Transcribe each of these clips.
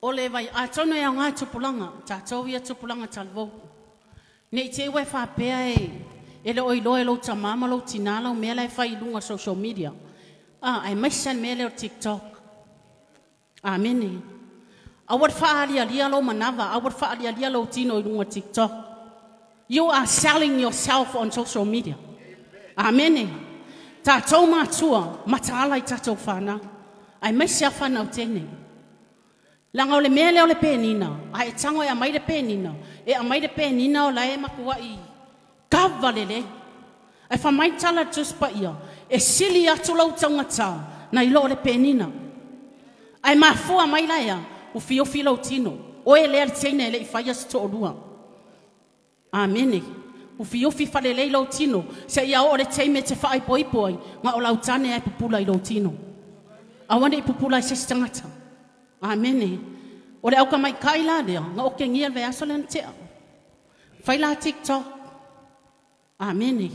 Ole vai a tono ya ngā tupulanga, ta tau ia tupulanga talvo. Nei te we fa pea e le oilo e lo ta mama lo tinala o mea lai fai lunga social media. Ai maisan mea le o TikTok. Amene. Awat fa alia lia lo manava, awat fa alia lia lo tino i lunga TikTok. You are selling yourself on social media. Amene. Ta tau mātua, mataala i tatou whana. Ai maisia whana o tēnei. Langa o le mea leo le pēnina, a e tango e a maire pēnina, e a maire pēnina o la e makua i kawa lele. Ai whamaitala tuspa ia, e sili atu lau taungata na ilo o le pēnina. Ai mafua mai laia, u fiofi lau tino, o e lea le teina e le i whaia sto o lua. Amene. U fiofi whale lei lau tino, se ia o le teime te whaai poi poi, nga o lau tane e pupula i lau tino. Awane i pupula i sesi tangata. Amene. O le auka mai kaila lea, nga oke ngia ve aso le ntea. Whaila TikTok. Amene.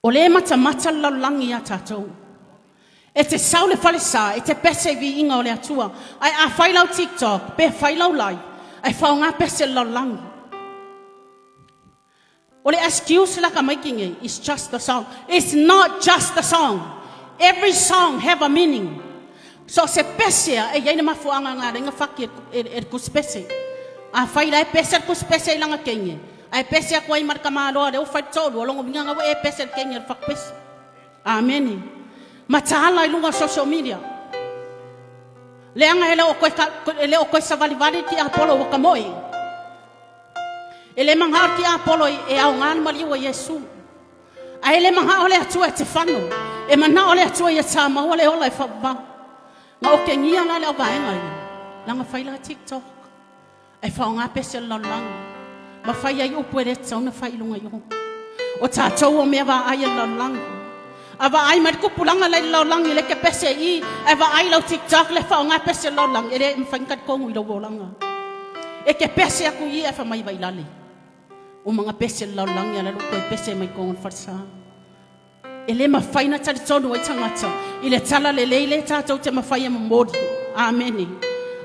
O le mata laulangi a tātou. E te sau le whale sā, e te pese vi inga o le atua. Ai a whailau TikTok, pe whailau lai. Ai whao ngā pese laulangi. O le excuse laka making it's just the song. It's not just the song. Every song have a meaning. So se pesea e yaina mafuanga ngā renga whaki e kuspese. A whaira e pese kuspese i langa kenge. A pese a kua i marka māroa reo whai tōru. Alongo minga ngā e pese kenge e whakpese. Amene. Matahala i lunga social media. Leanga ele o koe savalivari ki Apollo o kamoi. Ele mangha ki Apollo e au ngāni maliwa Yesu. A ele mangha ole atua e te whanu. E mana ole atua i a tāma ole ola i whapapa. Nga o ke ngia ngā leo vaenga i. Langa whaila TikTok. E whao ngā pese laulangi. Ma whai ai upu e reta una whai lunga iho. O tātou o mea wa ai e laulangi. A wa ai mai kupulanga lai laulangi le ke pese i. E wa ai lau TikTok le whao ngā pese laulangi. E re mwhainkat kongu i lau wolanga. E ke pese aku i e wha mai vai lale. O mga pese laulangi ala luko e pese mai kongon wharsa. E le mawhaina tari tonu ai tangata. I le tala le leile tātou te mawhaia mamori. Amene.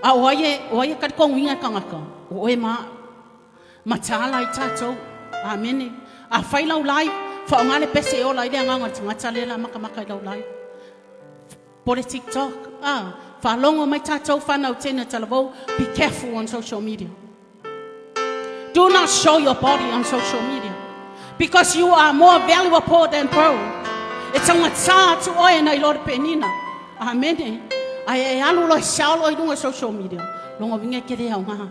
A oaie kari kongu inga kangaka. O e matala i tātou. Amene. A whailau lai. Whao ngā le pese e ola i rea nganga tangata le la makamaka i lau lai. Pore TikTok. Whalongo mai tātou whanau tēnā talavou. Be careful on social media. Do not show your body on social media. Because you are more valuable than pearl. It's a ngata tu oe na i lor penina. Amene. Ai e alu lo sialo i dunga social media. Longo vinga kere au ngā.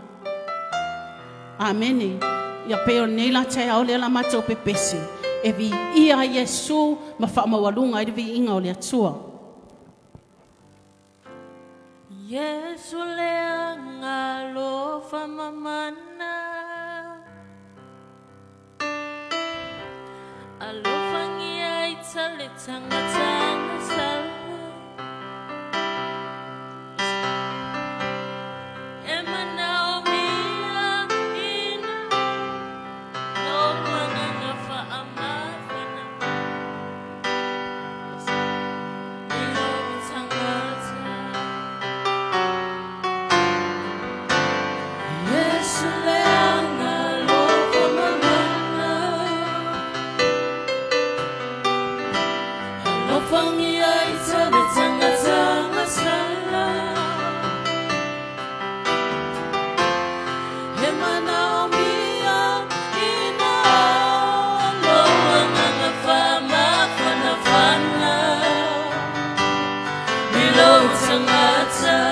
Amene. Ia peo neila te au le la mato pepese. E vi ia Yesu ma whaamawalunga i vi inga o le atua. Yesu lea ngā lo whamamana. Alofangi ai tale tanga sala. Tangata